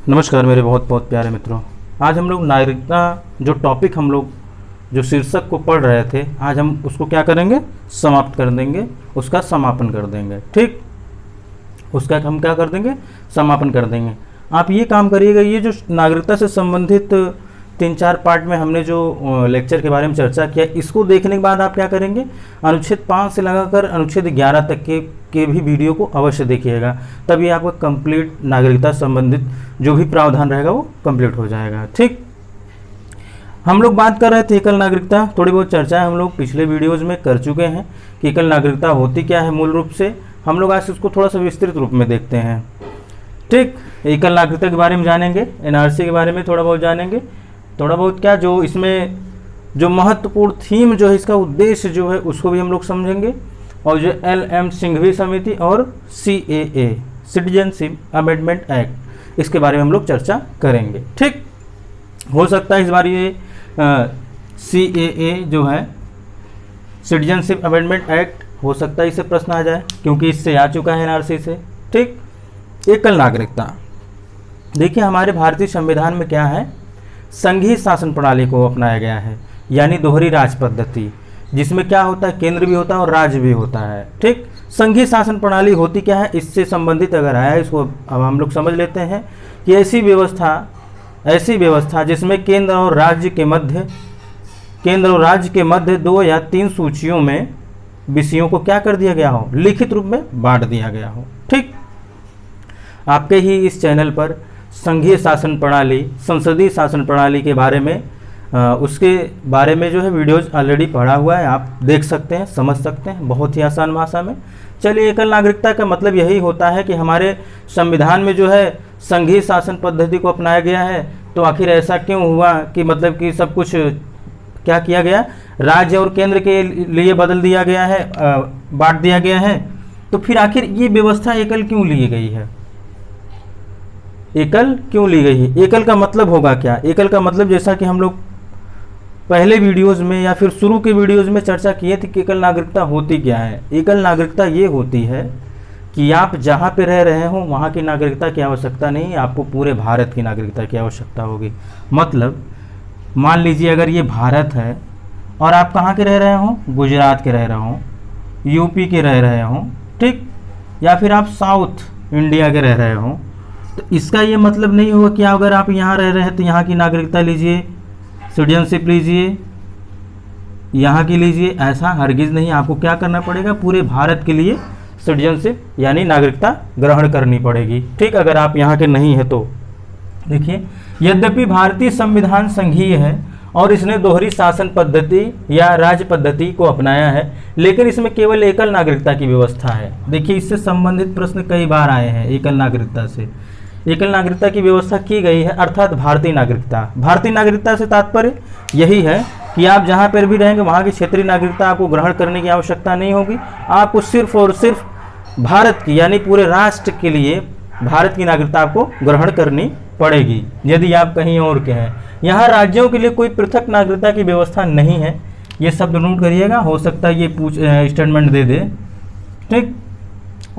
नमस्कार मेरे बहुत बहुत प्यारे मित्रों। आज हम लोग नागरिकता जो टॉपिक हम लोग जो शीर्षक को पढ़ रहे थे, आज हम उसको क्या करेंगे, समाप्त कर देंगे, उसका समापन कर देंगे। ठीक, उसका हम क्या कर देंगे, समापन कर देंगे। आप ये काम करिएगा, ये जो नागरिकता से संबंधित 3-4 पार्ट में हमने जो लेक्चर के बारे में चर्चा किया, इसको देखने के बाद आप क्या करेंगे, अनुच्छेद 5 से लगाकर अनुच्छेद 11 तक के भी वीडियो को अवश्य देखिएगा, तभी आपका कंप्लीट नागरिकता संबंधित जो भी प्रावधान रहेगा वो कंप्लीट हो जाएगा। ठीक, हम लोग बात कर रहे थे एकल नागरिकता, थोड़ी बहुत चर्चा हम लोग पिछले वीडियोज़ में कर चुके हैं कि एकल नागरिकता होती क्या है। मूल रूप से हम लोग आज उसको थोड़ा सा विस्तृत रूप में देखते हैं। ठीक, एकल नागरिकता के बारे में जानेंगे, एनआरसी के बारे में थोड़ा बहुत जानेंगे, थोड़ा बहुत क्या जो इसमें जो महत्वपूर्ण थीम जो है, इसका उद्देश्य जो है उसको भी हम लोग समझेंगे, और जो LM सिंघवी समिति और CAA सिटीजनशिप अमेंडमेंट एक्ट, इसके बारे में हम लोग चर्चा करेंगे। ठीक, हो सकता है इस बार ये CAA जो है सिटीजनशिप अमेंडमेंट एक्ट, हो सकता है इससे प्रश्न आ जाए क्योंकि इससे आ चुका है NRC से। ठीक, एकल नागरिकता देखिए, हमारे भारतीय संविधान में क्या है, संघीय शासन प्रणाली को अपनाया गया है, यानी दोहरी राज पद्धति, जिसमें क्या होता है, केंद्र भी होता है और राज्य भी होता है। ठीक, संघीय शासन प्रणाली होती क्या है, इससे संबंधित अगर आया है, इसको अब हम लोग समझ लेते हैं कि ऐसी व्यवस्था जिसमें केंद्र और राज्य के मध्य 2 या 3 सूचियों में विषयों को क्या कर दिया गया हो, लिखित रूप में बांट दिया गया हो। ठीक, आपके ही इस चैनल पर संघीय शासन प्रणाली, संसदीय शासन प्रणाली के बारे में उसके बारे में जो है वीडियोज ऑलरेडी पढ़ा हुआ है, आप देख सकते हैं, समझ सकते हैं बहुत ही आसान भाषा में। चलिए, एकल नागरिकता का मतलब यही होता है कि हमारे संविधान में जो है संघीय शासन पद्धति को अपनाया गया है, तो आखिर ऐसा क्यों हुआ कि मतलब कि सब कुछ क्या किया गया, राज्य और केंद्र के लिए बदल दिया गया है, बांट दिया गया है, तो फिर आखिर ये व्यवस्था एकल क्यों ली गई है, एकल क्यों ली गई है। एकल का मतलब होगा क्या, एकल का मतलब जैसा कि हम लोग पहले वीडियोज़ में या फिर शुरू के वीडियोज़ में चर्चा किए थे कि एकल नागरिकता होती क्या है। एकल नागरिकता ये होती है कि आप जहाँ पे रह रहे हो वहाँ की नागरिकता की आवश्यकता नहीं, आपको पूरे भारत की नागरिकता की आवश्यकता होगी। मतलब मान लीजिए अगर ये भारत है और आप कहाँ के रह रहे हो, गुजरात के रह रहे हो, यूपी के रह रहे हो, ठीक, या फिर आप साउथ इंडिया के रह रहे हो, तो इसका ये मतलब नहीं होगा कि अगर आप यहाँ रह रहे हैं तो यहाँ की नागरिकता लीजिए, सिटीजनशिप लीजिए, यहाँ की लीजिए, ऐसा हरगिज़ नहीं। आपको क्या करना पड़ेगा, पूरे भारत के लिए सिटीजनशिप यानी नागरिकता ग्रहण करनी पड़ेगी। ठीक, अगर आप यहाँ के नहीं है तो देखिए, यद्यपि भारतीय संविधान संघीय है और इसने दोहरी शासन पद्धति या राज्य पद्धति को अपनाया है, लेकिन इसमें केवल एकल नागरिकता की व्यवस्था है। देखिए, इससे संबंधित प्रश्न कई बार आए हैं। एकल नागरिकता से, एकल नागरिकता की व्यवस्था की गई है, अर्थात भारतीय नागरिकता। भारतीय नागरिकता से तात्पर्य यही है कि आप जहाँ पर भी रहेंगे वहाँ की क्षेत्रीय नागरिकता आपको ग्रहण करने की आवश्यकता नहीं होगी। आपको सिर्फ और सिर्फ भारत की यानी पूरे राष्ट्र के लिए भारत की नागरिकता आपको ग्रहण करनी पड़ेगी यदि आप कहीं और के हैं। यहाँ राज्यों के लिए कोई पृथक नागरिकता की व्यवस्था नहीं है, ये शब्द नोट करिएगा, हो सकता है ये स्टेटमेंट दे दे। ठीक,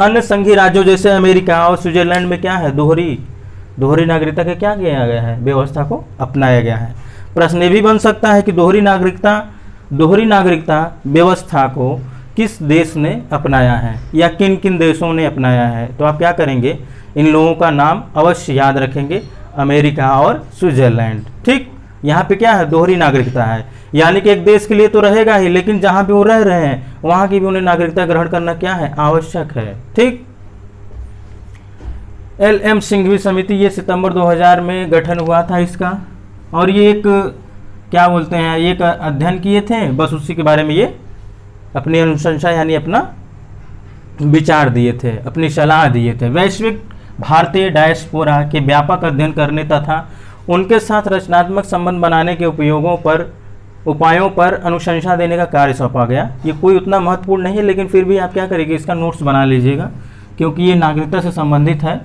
अन्य संघीय राज्यों जैसे अमेरिका और स्विट्जरलैंड में क्या है, दोहरी नागरिकता के क्या किया गया है, व्यवस्था को अपनाया गया है। प्रश्न ये भी बन सकता है कि दोहरी नागरिकता व्यवस्था को किस देश ने अपनाया है या किन किन देशों ने अपनाया है, तो आप क्या करेंगे, इन लोगों का नाम अवश्य याद रखेंगे, अमेरिका और स्विट्जरलैंड। ठीक, यहाँ पे क्या है, दोहरी नागरिकता है, यानी कि एक देश के लिए तो रहेगा ही, लेकिन जहाँ पे वो रह रहे हैं वहाँ की भी उन्हें नागरिकता ग्रहण करना क्या है, आवश्यक है। ठीक, LM सिंघवी समिति, ये सितंबर 2000 में गठन हुआ था इसका, और ये एक क्या बोलते हैं, एक अध्ययन किए थे, बस उसी के बारे में ये अपनी अनुशंसा यानी अपना विचार दिए थे, अपनी सलाह दिए थे। वैश्विक भारतीय डायस्पोरा के व्यापक अध्ययन करने तथा उनके साथ रचनात्मक संबंध बनाने के उपायों पर अनुशंसा देने का कार्य सौंपा गया। ये कोई उतना महत्वपूर्ण नहीं है, लेकिन फिर भी आप क्या करेंगे, इसका नोट्स बना लीजिएगा क्योंकि ये नागरिकता से संबंधित है।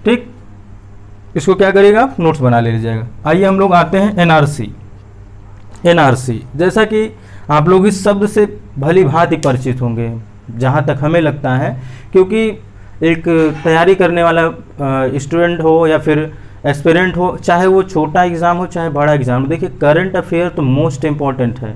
ठीक, इसको क्या करिएगा, नोट्स बना लीजिएगा। आइए हम लोग आते हैं NRC, जैसा कि आप लोग इस शब्द से भली भांति परिचित होंगे, जहाँ तक हमें लगता है, क्योंकि एक तैयारी करने वाला स्टूडेंट हो या फिर एस्पिरेंट हो, चाहे वो छोटा एग्ज़ाम हो चाहे बड़ा एग्ज़ाम हो। देखिए करंट अफेयर तो मोस्ट इम्पॉर्टेंट है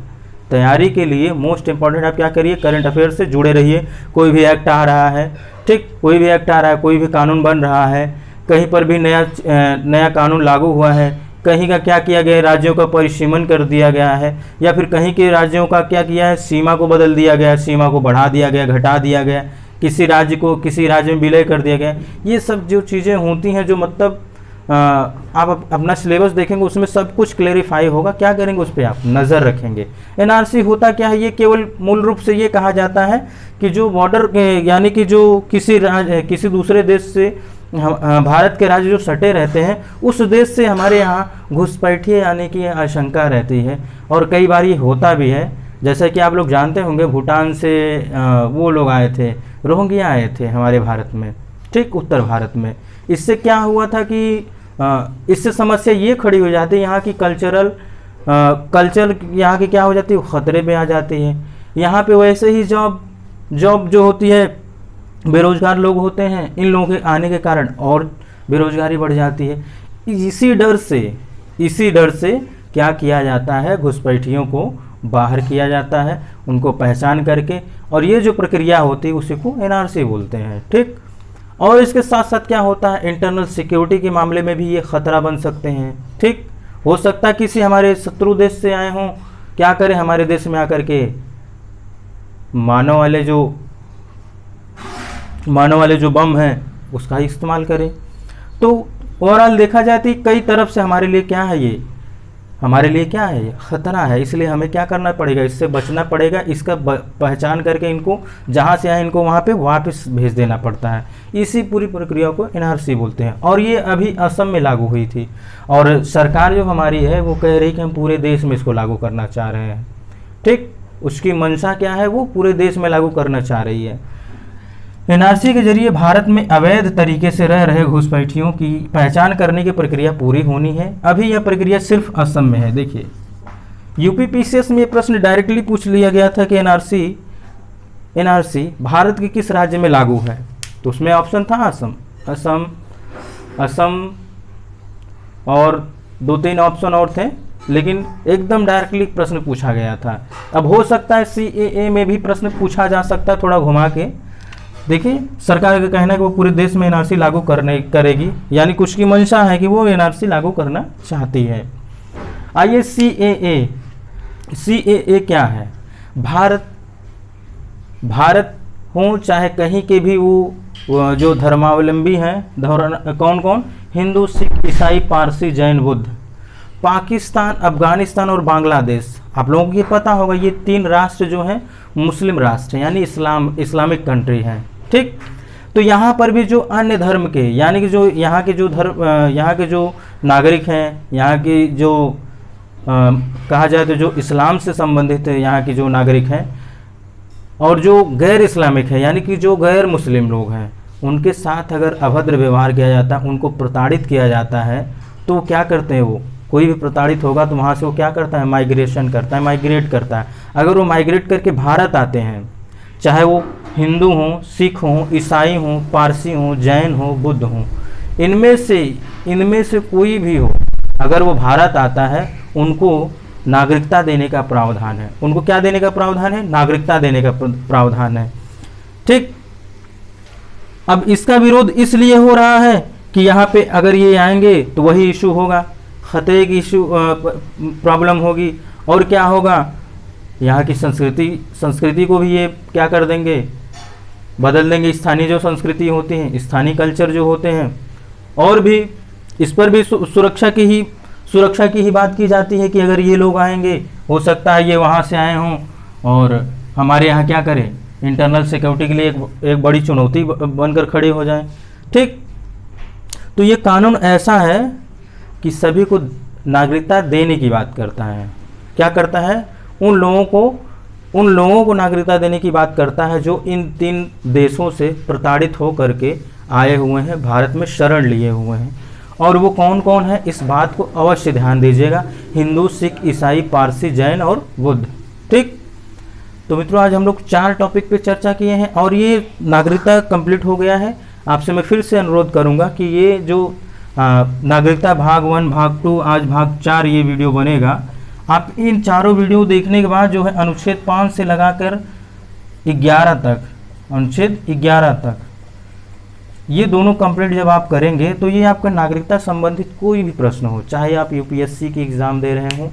तैयारी के लिए, मोस्ट इम्पॉर्टेंट। आप क्या करिए, करंट अफेयर से जुड़े रहिए। कोई भी एक्ट आ रहा है, ठीक, कोई भी एक्ट आ रहा है, कोई भी कानून बन रहा है, कहीं पर भी नया कानून लागू हुआ है, कहीं का क्या किया गया है, राज्यों का परिसीमन कर दिया गया है, या फिर कहीं के राज्यों का क्या किया है, सीमा को बदल दिया गया, सीमा को बढ़ा दिया गया, घटा दिया गया, किसी राज्य को किसी राज्य में विलय कर दिया गया। ये सब जो चीज़ें होती हैं, जो मतलब आप अपना सिलेबस देखेंगे उसमें सब कुछ क्लेरिफाई होगा। क्या करेंगे, उस पर आप नज़र रखेंगे। एनआरसी होता क्या है, ये केवल मूल रूप से ये कहा जाता है कि जो बॉर्डर यानी कि जो किसी दूसरे देश से भारत के राज्य जो सटे रहते हैं, उस देश से हमारे यहाँ घुसपैठिए आने की आशंका रहती है, और कई बार ये होता भी है। जैसा कि आप लोग जानते होंगे, भूटान से वो लोग आए थे, रोहिंग्या आए थे हमारे भारत में, ठीक, उत्तर भारत में। इससे क्या हुआ था कि इससे समस्या ये खड़ी हो जाती है, यहाँ की कल्चर यहाँ की क्या हो जाती है, ख़तरे में आ जाती है। यहाँ पे वैसे ही जॉब जो होती है, बेरोजगार लोग होते हैं, इन लोगों के आने के कारण और बेरोजगारी बढ़ जाती है। इसी डर से क्या किया जाता है, घुसपैठियों को बाहर किया जाता है, उनको पहचान करके, और ये जो प्रक्रिया होती है उसी को एनआरसी बोलते हैं, ठीक। और इसके साथ साथ क्या होता है, इंटरनल सिक्योरिटी के मामले में भी ये खतरा बन सकते हैं, ठीक। हो सकता है किसी हमारे शत्रु देश से आए हों, क्या करें, हमारे देश में आकर के मानव वाले जो बम हैं उसका ही इस्तेमाल करें। तो ओवरऑल देखा जाए तो कई तरफ से हमारे लिए क्या है, ये खतरा है। इसलिए हमें क्या करना पड़ेगा, इससे बचना पड़ेगा। इसका पहचान करके इनको जहाँ से आए इनको वहाँ पे वापस भेज देना पड़ता है। इसी पूरी प्रक्रिया को एनआरसी बोलते हैं। और ये अभी असम में लागू हुई थी, और सरकार जो हमारी है वो कह रही कि हम पूरे देश में इसको लागू करना चाह रहे हैं, ठीक। उसकी मंशा क्या है, वो पूरे देश में लागू करना चाह रही है। एनआरसी के जरिए भारत में अवैध तरीके से रह रहे घुसपैठियों की पहचान करने की प्रक्रिया पूरी होनी है। अभी यह प्रक्रिया सिर्फ असम में है। देखिए यूपीपीसीएस में यह प्रश्न डायरेक्टली पूछ लिया गया था कि एनआरसी भारत के किस राज्य में लागू है, तो उसमें ऑप्शन था असम और 2-3 ऑप्शन और थे, लेकिन एकदम डायरेक्टली प्रश्न पूछा गया था। अब हो सकता है CAA में भी प्रश्न पूछा जा सकता है, थोड़ा घुमा के। देखिए सरकार का कहना है कि वो पूरे देश में एनआरसी लागू करेगी, यानी कुछ की मंशा है कि वो एनआरसी लागू करना चाहती है। आइए CAA क्या है। भारत हो चाहे कहीं के भी वो जो धर्मावलंबी हैं, कौन, हिंदू, सिख, ईसाई, पारसी, जैन, बुद्ध, पाकिस्तान, अफगानिस्तान और बांग्लादेश, आप लोगों को ये पता होगा, ये 3 राष्ट्र जो हैं मुस्लिम राष्ट्र हैं, यानी इस्लामिक कंट्री हैं, ठीक। तो यहाँ पर भी जो अन्य धर्म के, यानी कि जो यहाँ के जो नागरिक हैं, यहाँ की जो कहा जाए तो जो इस्लाम से संबंधित है, यहाँ के जो नागरिक हैं, और जो गैर इस्लामिक है, यानी कि जो गैर मुस्लिम लोग हैं, उनके साथ अगर अभद्र व्यवहार किया जाता है, उनको प्रताड़ित किया जाता है, तो क्या करते हैं, वो कोई भी प्रताड़ित होगा तो वहाँ से वो क्या करता है, माइग्रेट करता है। अगर वो माइग्रेट करके भारत आते हैं, चाहे वो हिंदू हों, सिख हों, ईसाई हों, पारसी हों, जैन हों, बुद्ध हों, इनमें से कोई भी हो, अगर वो भारत आता है, उनको नागरिकता देने का प्रावधान है। उनको क्या देने का प्रावधान है, नागरिकता देने का प्रावधान है, ठीक। अब इसका विरोध इसलिए हो रहा है कि यहाँ पे अगर ये आएंगे तो वही इशू होगा, खतरे की प्रॉब्लम होगी, और क्या होगा, यहाँ की संस्कृति को भी ये क्या कर देंगे, बदल देंगे। स्थानीय जो संस्कृति होती हैं, स्थानीय कल्चर जो होते हैं, और भी इस पर भी सुरक्षा की ही बात की जाती है कि अगर ये लोग आएंगे, हो सकता है ये वहाँ से आए हों और हमारे यहाँ क्या करें, इंटरनल सिक्योरिटी के लिए एक बड़ी चुनौती बनकर खड़े हो जाएं, ठीक। तो ये कानून ऐसा है कि सभी को नागरिकता देने की बात करता है। क्या करता है, उन लोगों को नागरिकता देने की बात करता है जो इन 3 देशों से प्रताड़ित हो करके आए हुए हैं, भारत में शरण लिए हुए हैं। और वो कौन कौन है, इस बात को अवश्य ध्यान दीजिएगा, हिंदू, सिख, ईसाई, पारसी, जैन और बुद्ध, ठीक। तो मित्रों आज हम लोग 4 टॉपिक पे चर्चा किए हैं, और ये नागरिकता कंप्लीट हो गया है। आपसे मैं फिर से अनुरोध करूंगा कि ये जो नागरिकता भाग 1 भाग 2 आज भाग 4 ये वीडियो बनेगा। आप इन चारों वीडियो देखने के बाद जो है अनुच्छेद 5 से लगाकर 11 तक, अनुच्छेद 11 तक ये दोनों कंप्लीट जब आप करेंगे तो ये आपका नागरिकता संबंधित कोई भी प्रश्न हो, चाहे आप यूपीएससी की एग्ज़ाम दे रहे हों,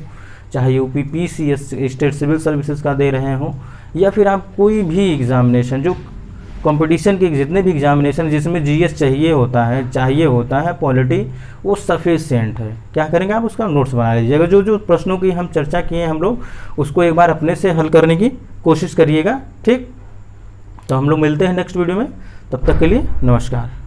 चाहे यूपीपीसीएस स्टेट सिविल सर्विसेज का दे रहे हों, या फिर आप कोई भी एग्ज़ामिनेशन जो कंपटीशन के जितने भी एग्जामिनेशन जिसमें जीएस चाहिए होता है पॉलिटी, वो सफिशिएंट है। क्या करेंगे आप उसका नोट्स बना लीजिएगा। जो जो प्रश्नों की हम चर्चा किए हम लोग उसको एक बार अपने से हल करने की कोशिश करिएगा। ठीक, तो हम लोग मिलते हैं नेक्स्ट वीडियो में, तब तक के लिए नमस्कार।